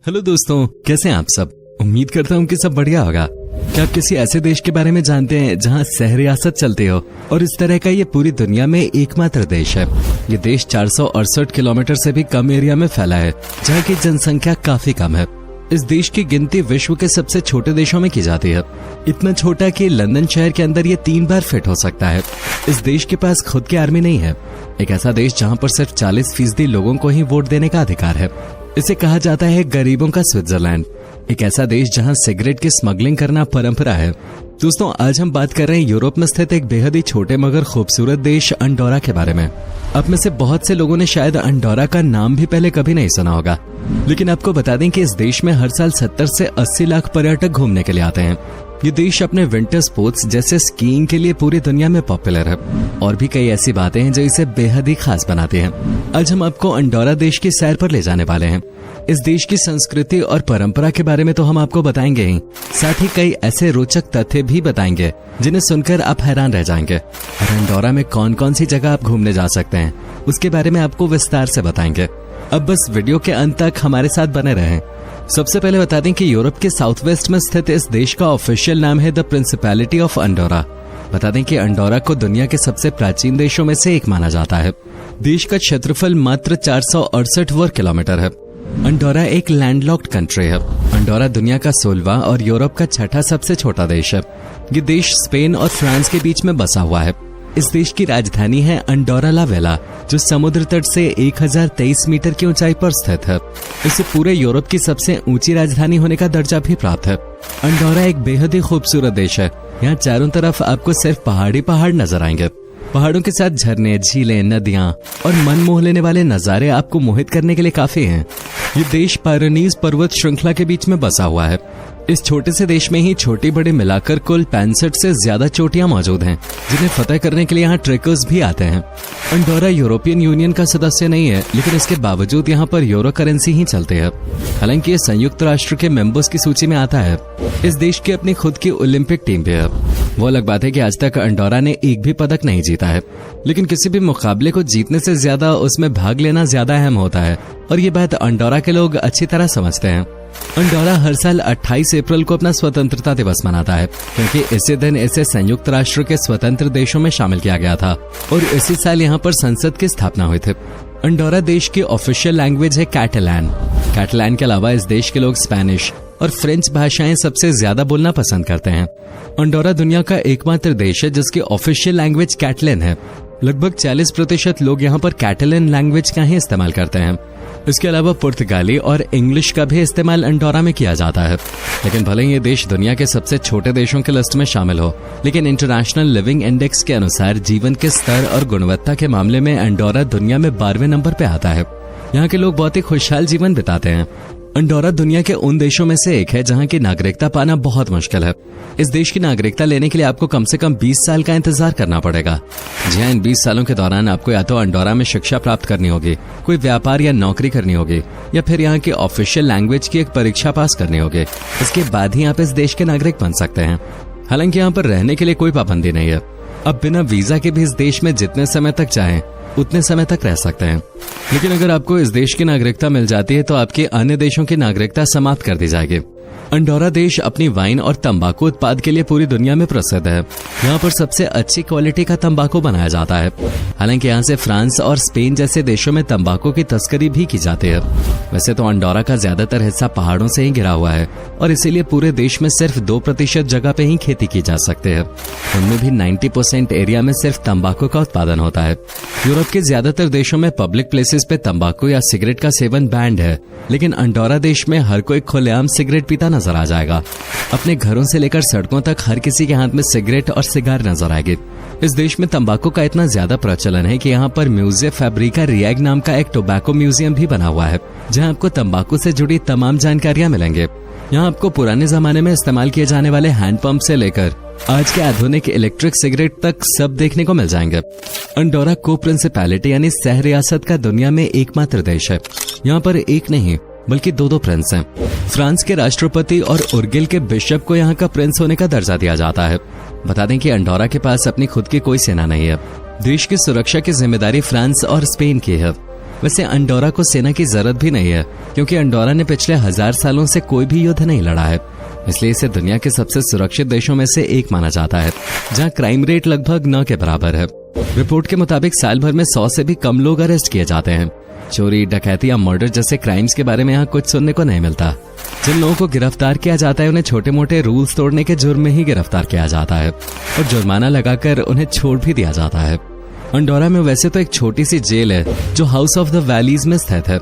Hello दोस्तों, कैसे हैं आप सब। उम्मीद करता हूँ कि सब बढ़िया होगा। क्या आप किसी ऐसे देश के बारे में जानते हैं जहाँ शहर रियासत चलती हो और इस तरह का ये पूरी दुनिया में एकमात्र देश है। ये देश 468 किलोमीटर से भी कम एरिया में फैला है, जहाँ की जनसंख्या काफी कम है। इस देश की गिनती विश्व के सबसे छोटे देशों में की जाती है। इतना छोटा कि लंदन शहर के अंदर ये 3 बार फिट हो सकता है। इस देश के पास खुद की आर्मी नहीं है। एक ऐसा देश जहाँ पर सिर्फ 40% लोगों को ही वोट देने का अधिकार है। इसे कहा जाता है गरीबों का स्विट्जरलैंड। एक ऐसा देश जहां सिगरेट की स्मगलिंग करना परंपरा है। दोस्तों, आज हम बात कर रहे हैं यूरोप में स्थित एक बेहद ही छोटे मगर खूबसूरत देश अंडोरा के बारे में। आप में से बहुत से लोगों ने शायद अंडोरा का नाम भी पहले कभी नहीं सुना होगा, लेकिन आपको बता दें कि इस देश में हर साल 70 से 80 लाख पर्यटक घूमने के लिए आते हैं। ये देश अपने विंटर स्पोर्ट्स जैसे स्कीइंग के लिए पूरी दुनिया में पॉपुलर है और भी कई ऐसी बातें हैं जो इसे बेहद ही खास बनाती हैं। आज हम आपको अंडोरा देश की सैर पर ले जाने वाले हैं। इस देश की संस्कृति और परंपरा के बारे में तो हम आपको बताएंगे ही, साथ ही कई ऐसे रोचक तथ्य भी बताएंगे जिन्हें सुनकर आप हैरान रह जाएंगे। और अंडोरा में कौन कौन सी जगह आप घूमने जा सकते हैं उसके बारे में आपको विस्तार से बताएंगे। अब बस वीडियो के अंत तक हमारे साथ बने रहें। सबसे पहले बता दें कि यूरोप के साउथ वेस्ट में स्थित इस देश का ऑफिशियल नाम है द प्रिंसिपैलिटी ऑफ अंडोरा। बता दें कि अंडोरा को दुनिया के सबसे प्राचीन देशों में से एक माना जाता है। देश का क्षेत्रफल मात्र 468 वर्ग किलोमीटर है। अंडोरा एक लैंडलॉक्ड कंट्री है। अंडोरा दुनिया का 16वां और यूरोप का 6ठा सबसे छोटा देश है। ये देश स्पेन और फ्रांस के बीच में बसा हुआ है। इस देश की राजधानी है अंडोरा ला वेला, जो समुद्र तट से 1023 मीटर की ऊंचाई पर स्थित है। इसे पूरे यूरोप की सबसे ऊंची राजधानी होने का दर्जा भी प्राप्त है। अंडोरा एक बेहद ही खूबसूरत देश है। यहाँ चारों तरफ आपको सिर्फ पहाड़ी पहाड़ नजर आएंगे। पहाड़ों के साथ झरने, झीलें, नदियां और मन मोह लेने वाले नजारे आपको मोहित करने के लिए काफी हैं। ये देश पायरेनीज पर्वत श्रृंखला के बीच में बसा हुआ है। इस छोटे से देश में ही छोटी बड़ी मिलाकर कुल 65 से ज्यादा चोटियां मौजूद हैं, जिन्हें फतह करने के लिए यहाँ ट्रेकर्स भी आते हैं। अंडोरा यूरोपियन यूनियन का सदस्य नहीं है, लेकिन इसके बावजूद यहाँ पर यूरो करेंसी ही चलती है। हालांकि ये संयुक्त राष्ट्र के मेंबर्स की सूची में आता है। इस देश की अपनी खुद की ओलंपिक टीम भी है। वो अलग बात है कि आज तक अंडोरा ने एक भी पदक नहीं जीता है, लेकिन किसी भी मुकाबले को जीतने से ज्यादा उसमें भाग लेना ज्यादा अहम होता है, और ये बात अंडोरा के लोग अच्छी तरह समझते हैं। अंडोरा हर साल 28 अप्रैल को अपना स्वतंत्रता दिवस मनाता है, क्योंकि इसी दिन इसे संयुक्त राष्ट्र के स्वतंत्र देशों में शामिल किया गया था और इसी साल यहाँ पर संसद की स्थापना हुई थी। अंडोरा देश की ऑफिशियल लैंग्वेज है कैटलान। कैटलान के अलावा इस देश के लोग स्पेनिश और फ्रेंच भाषाएं सबसे ज्यादा बोलना पसंद करते हैं। अंडोरा दुनिया का एकमात्र देश है जिसकी ऑफिशियल लैंग्वेज कैटलन है। लगभग 40% लोग यहाँ पर कैटलन लैंग्वेज का ही इस्तेमाल करते हैं। इसके अलावा पुर्तगाली और इंग्लिश का भी इस्तेमाल अंडोरा में किया जाता है। लेकिन भले ही ये देश दुनिया के सबसे छोटे देशों की लिस्ट में शामिल हो, लेकिन इंटरनेशनल लिविंग इंडेक्स के अनुसार जीवन के स्तर और गुणवत्ता के मामले में अंडोरा दुनिया में 12वें नंबर पे आता है। यहाँ के लोग बहुत ही खुशहाल जीवन बिताते हैं। अंडोरा दुनिया के उन देशों में से एक है जहाँ की नागरिकता पाना बहुत मुश्किल है। इस देश की नागरिकता लेने के लिए आपको कम से कम 20 साल का इंतजार करना पड़ेगा। जी हाँ, इन 20 सालों के दौरान आपको या तो अंडोरा में शिक्षा प्राप्त करनी होगी, कोई व्यापार या नौकरी करनी होगी, या फिर यहाँ की ऑफिशियल लैंग्वेज की एक परीक्षा पास करनी होगी। इसके बाद ही आप इस देश के नागरिक बन सकते हैं। हालांकि यहाँ पर रहने के लिए कोई पाबंदी नहीं है। अब बिना वीजा के भी इस देश में जितने समय तक चाहें उतने समय तक रह सकते हैं। लेकिन अगर आपको इस देश की नागरिकता मिल जाती है तो आपकी अन्य देशों की नागरिकता समाप्त कर दी जाएगी। अंडोरा देश अपनी वाइन और तंबाकू उत्पाद के लिए पूरी दुनिया में प्रसिद्ध है। यहाँ पर सबसे अच्छी क्वालिटी का तंबाकू बनाया जाता है। हालांकि यहाँ से फ्रांस और स्पेन जैसे देशों में तंबाकू की तस्करी भी की जाती है। वैसे तो अंडोरा का ज्यादातर हिस्सा पहाड़ों से ही घिरा हुआ है और इसीलिए पूरे देश में सिर्फ 2% जगह पे ही खेती की जा सकती है। उनमें भी 90% एरिया में सिर्फ तंबाकू का उत्पादन होता है। यूरोप के ज्यादातर देशों में पब्लिक प्लेसेस पे तंबाकू या सिगरेट का सेवन बैंड है, लेकिन अंडोरा देश में हर कोई खुलेआम सिगरेट पीता नजर आ जाएगा। अपने घरों से लेकर सड़कों तक हर किसी के हाथ में सिगरेट और सिगार नजर आएगी। इस देश में तंबाकू का इतना ज्यादा प्रचलन है कि यहाँ पर म्यूजियम फैब्रिका रिएग नाम का एक टोबैको म्यूजियम भी बना हुआ है, जहाँ आपको तंबाकू से जुड़ी तमाम जानकारियां मिलेंगे। यहाँ आपको पुराने जमाने में इस्तेमाल किए जाने वाले हैंडपंप से लेकर आज के आधुनिक इलेक्ट्रिक सिगरेट तक सब देखने को मिल जाएंगे। अंडोरा को प्रिंसिपैलिटी यानी सह रियासत का दुनिया में एकमात्र देश है। यहाँ पर एक नहीं बल्कि 2 प्रिंस हैं। फ्रांस के राष्ट्रपति और उर्गिल के बिशप को यहाँ का प्रिंस होने का दर्जा दिया जाता है। बता दें कि अंडोरा के पास अपनी खुद की कोई सेना नहीं है। देश की सुरक्षा की जिम्मेदारी फ्रांस और स्पेन की है। वैसे अंडोरा को सेना की जरूरत भी नहीं है, क्योंकि अंडोरा ने पिछले 1000 सालों से कोई भी युद्ध नहीं लड़ा है। इसलिए इसे दुनिया के सबसे सुरक्षित देशों में से एक माना जाता है, जहां क्राइम रेट लगभग 9 के बराबर है। रिपोर्ट के मुताबिक साल भर में 100 से भी कम लोग अरेस्ट किए जाते हैं। चोरी, डकैती या मर्डर जैसे क्राइम्स के बारे में यहाँ कुछ सुनने को नहीं मिलता। जिन लोगों को गिरफ्तार किया जाता है उन्हें छोटे मोटे रूल्स तोड़ने के जुर्म में ही गिरफ्तार किया जाता है और जुर्माना लगाकर उन्हें छोड़ भी दिया जाता है। अंडोरा में वैसे तो एक छोटी सी जेल है जो हाउस ऑफ द वैलीज में स्थित है,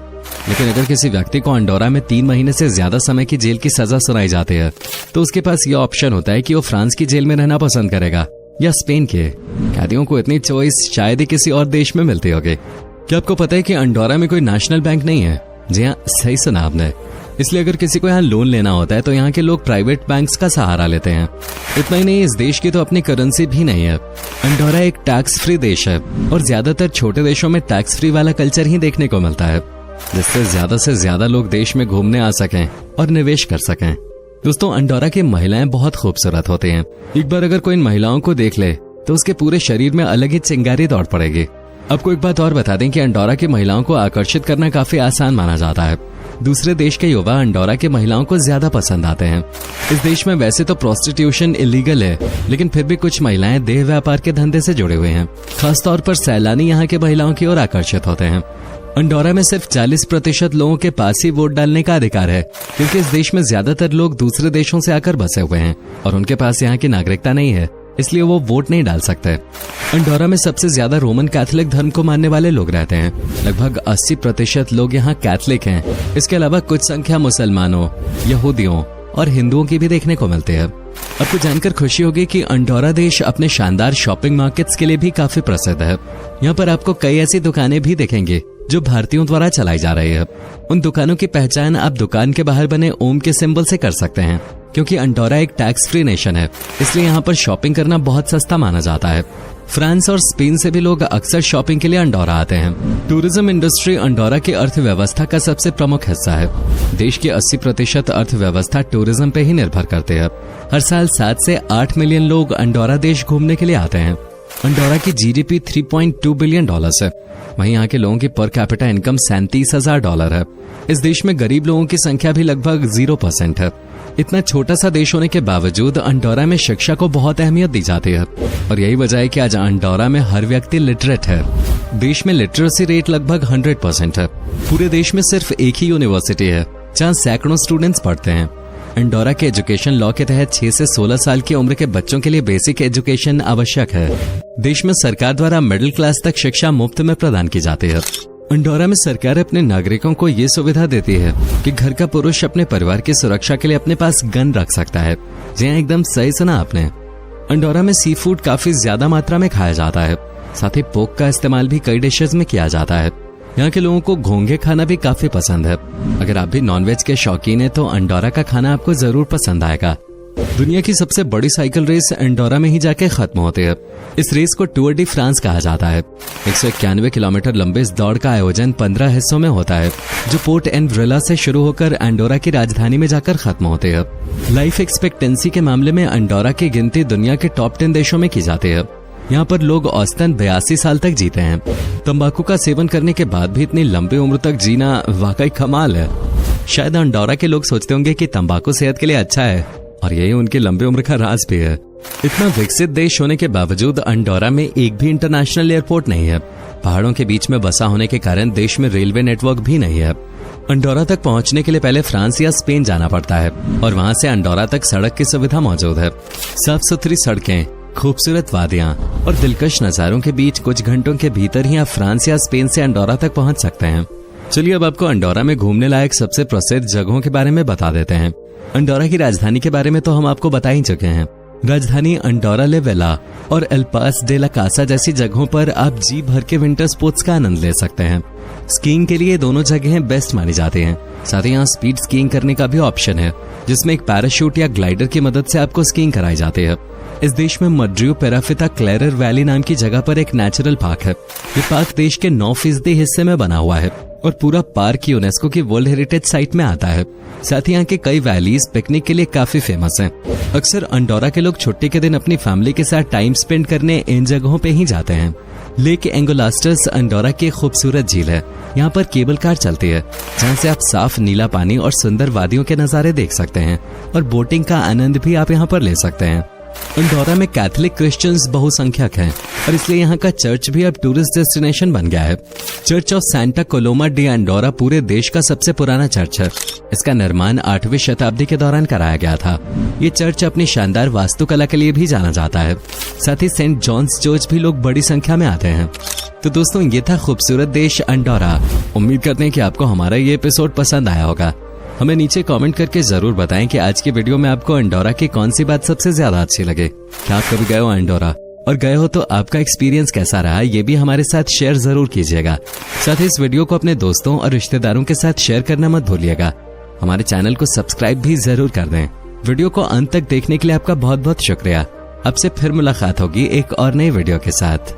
लेकिन अगर किसी व्यक्ति को अंडोरा में 3 महीने से ज्यादा समय की जेल की सजा सुनाई जाती है तो उसके पास यह ऑप्शन होता है कि वो फ्रांस की जेल में रहना पसंद करेगा या स्पेन के। कैदियों को इतनी चॉइस शायद ही किसी और देश में मिलती होगी। क्या आपको पता है कि अंडोरा में कोई नेशनल बैंक नहीं है? जी हाँ, सही सुना आपने। इसलिए अगर किसी को यहाँ लोन लेना होता है तो यहाँ के लोग प्राइवेट बैंक्स का सहारा लेते हैं। इतना ही नहीं, इस देश की तो अपनी करेंसी भी नहीं है। अंडोरा एक टैक्स फ्री देश है और ज्यादातर छोटे देशों में टैक्स फ्री वाला कल्चर ही देखने को मिलता है, जिससे से ज्यादा लोग देश में घूमने आ सकें और निवेश कर सकें। दोस्तों, अंडोरा की महिलाएं बहुत खूबसूरत होती हैं। एक बार अगर कोई इन महिलाओं को देख ले तो उसके पूरे शरीर में अलग ही चिंगारी दौड़ पड़ेगी। आपको एक बात और बता दें कि अंडोरा की महिलाओं को आकर्षित करना काफी आसान माना जाता है। दूसरे देश के युवा अंडोरा की महिलाओं को ज्यादा पसंद आते हैं। इस देश में वैसे तो प्रोस्टिट्यूशन इलीगल है, लेकिन फिर भी कुछ महिलाएं देह व्यापार के धंधे से जुड़े हुए हैं। खासतौर पर सैलानी यहाँ के महिलाओं की ओर आकर्षित होते हैं। अंडोरा में सिर्फ 40% लोगों के पास ही वोट डालने का अधिकार है, क्योंकि इस देश में ज्यादातर लोग दूसरे देशों से आकर बसे हुए हैं और उनके पास यहाँ की नागरिकता नहीं है, इसलिए वो वोट नहीं डाल सकते। अंडोरा में सबसे ज्यादा रोमन कैथोलिक धर्म को मानने वाले लोग रहते हैं। लगभग 80% लोग यहाँ कैथोलिक हैं। इसके अलावा कुछ संख्या मुसलमानों, यहूदियों और हिंदुओं की भी देखने को मिलती है। आपको जानकर खुशी होगी कि अंडोरा देश अपने शानदार शॉपिंग मार्केट्स के लिए भी काफी प्रसिद्ध है। यहाँ पर आपको कई ऐसी दुकानें भी दिखेंगी जो भारतीयों द्वारा चलाई जा रही है। उन दुकानों की पहचान आप दुकान के बाहर बने ओम के सिंबल से कर सकते हैं, क्योंकि अंडोरा एक टैक्स फ्री नेशन है, इसलिए यहाँ पर शॉपिंग करना बहुत सस्ता माना जाता है। फ्रांस और स्पेन से भी लोग अक्सर शॉपिंग के लिए अंडोरा आते हैं। टूरिज्म इंडस्ट्री अंडोरा की अर्थव्यवस्था का सबसे प्रमुख हिस्सा है। देश की 80% अर्थव्यवस्था टूरिज्म पे ही निर्भर करती है। हर साल 7 से 8 मिलियन लोग अंडोरा देश घूमने के लिए आते हैं। अंडोरा की जीडीपी $3.2 बिलियन है। वहीं यहाँ के लोगों की पर कैपिटा इनकम $37,000 है। इस देश में गरीब लोगों की संख्या भी लगभग 0% है। इतना छोटा सा देश होने के बावजूद अंडोरा में शिक्षा को बहुत अहमियत दी जाती है और यही वजह है कि आज अंडोरा में हर व्यक्ति लिटरेट है। देश में लिटरेसी रेट लगभग 100% है। पूरे देश में सिर्फ एक ही यूनिवर्सिटी है जहाँ सैकड़ों स्टूडेंट्स पढ़ते हैं। अंडोरा के एजुकेशन लॉ के तहत 6 से 16 साल की उम्र के बच्चों के लिए बेसिक एजुकेशन आवश्यक है। देश में सरकार द्वारा मिडिल क्लास तक शिक्षा मुफ्त में प्रदान की जाती है। अंडोरा में सरकार अपने नागरिकों को ये सुविधा देती है कि घर का पुरुष अपने परिवार की सुरक्षा के लिए अपने पास गन रख सकता है। जी हाँ, एकदम सही सुना आपने। अंडोरा में सी फूड काफी ज्यादा मात्रा में खाया जाता है। साथ ही पोर्क का इस्तेमाल भी कई डिशेज में किया जाता है। यहाँ के लोगों को घोंघे खाना भी काफी पसंद है। अगर आप भी नॉनवेज के शौकीन हैं तो अंडोरा का खाना आपको जरूर पसंद आएगा। दुनिया की सबसे बड़ी साइकिल रेस अंडोरा में ही जाके खत्म होती है। इस रेस को टूर डी फ्रांस कहा जाता है। 191 किलोमीटर लंबे इस दौड़ का आयोजन 15 हिस्सों में होता है, जो पोर्ट एंड व्रिला से शुरू होकर अंडोरा की राजधानी में जाकर खत्म होते हैं। लाइफ एक्सपेक्टेंसी के मामले में अंडोरा की गिनती दुनिया के टॉप 10 देशों में की जाती है। यहाँ पर लोग औसतन 82 साल तक जीते हैं। तंबाकू का सेवन करने के बाद भी इतनी लंबी उम्र तक जीना वाकई कमाल है। शायद अंडोरा के लोग सोचते होंगे कि तंबाकू सेहत के लिए अच्छा है और यही उनकी लंबी उम्र का राज भी है। इतना विकसित देश होने के बावजूद अंडोरा में एक भी इंटरनेशनल एयरपोर्ट नहीं है। पहाड़ों के बीच में बसा होने के कारण देश में रेलवे नेटवर्क भी नहीं है। अंडोरा तक पहुंचने के लिए पहले फ्रांस या स्पेन जाना पड़ता है और वहां से अंडोरा तक सड़क की सुविधा मौजूद है। साफ सुथरी सड़कें, खूबसूरत वादियां और दिलकश नजारों के बीच कुछ घंटों के भीतर ही आप फ्रांस या स्पेन से अंडोरा तक पहुंच सकते हैं। चलिए अब आपको अंडोरा में घूमने लायक सबसे प्रसिद्ध जगहों के बारे में बता देते हैं। अंडोरा की राजधानी के बारे में तो हम आपको बता ही चुके हैं। राजधानी अंडोरा ले वेला और एल पास डे ला कासा जैसी जगहों पर आप जी भर के विंटर स्पोर्ट्स का आनंद ले सकते हैं। स्कीइंग के लिए दोनों जगहें बेस्ट मानी जाती हैं। साथ ही यहाँ स्पीड स्कीइंग करने का भी ऑप्शन है, जिसमें एक पैराशूट या ग्लाइडर की मदद से आपको स्कीइंग कराई जाती है। इस देश में मड्रियो पेराफिता क्लेरर वैली नाम की जगह पर एक नेचुरल पार्क है। ये पार्क देश के 9% हिस्से में बना हुआ है और पूरा पार्क यूनेस्को की वर्ल्ड हेरिटेज साइट में आता है। साथ ही यहाँ के कई वैलीज पिकनिक के लिए काफी फेमस हैं। अक्सर अंडोरा के लोग छुट्टी के दिन अपनी फैमिली के साथ टाइम स्पेंड करने इन जगहों पे ही जाते हैं। लेक एंगोलास्टस अंडोरा की खूबसूरत झील है। यहाँ पर केबल कार चलती है जहाँ से आप साफ नीला पानी और सुंदर वादियों के नज़ारे देख सकते हैं और बोटिंग का आनंद भी आप यहाँ पर ले सकते हैं। अंडोरा में कैथोलिक क्रिश्चियंस बहुसंख्यक हैं और इसलिए यहाँ का चर्च भी अब टूरिस्ट डेस्टिनेशन बन गया है। Church of Santa Coloma de Andorra पूरे देश का सबसे पुराना चर्च है। इसका निर्माण 8वीं शताब्दी के दौरान कराया गया था। ये चर्च अपनी शानदार वास्तुकला के लिए भी जाना जाता है। साथ ही सेंट जॉन्स चर्च भी लोग बड़ी संख्या में आते हैं। तो दोस्तों, ये था खूबसूरत देश अंडोरा। उम्मीद करते हैं कि आपको हमारा ये एपिसोड पसंद आया होगा। हमें नीचे कमेंट करके जरूर बताएं कि आज की वीडियो में आपको अंडोरा की कौन सी बात सबसे ज्यादा अच्छी लगे। क्या आप कभी गए हो अंडोरा, और गए हो तो आपका एक्सपीरियंस कैसा रहा, ये भी हमारे साथ शेयर जरूर कीजिएगा। साथ ही इस वीडियो को अपने दोस्तों और रिश्तेदारों के साथ शेयर करना मत भूलिएगा। हमारे चैनल को सब्सक्राइब भी जरूर कर दें। वीडियो को अंत तक देखने के लिए आपका बहुत बहुत शुक्रिया। अब से फिर मुलाकात होगी एक और नई वीडियो के साथ।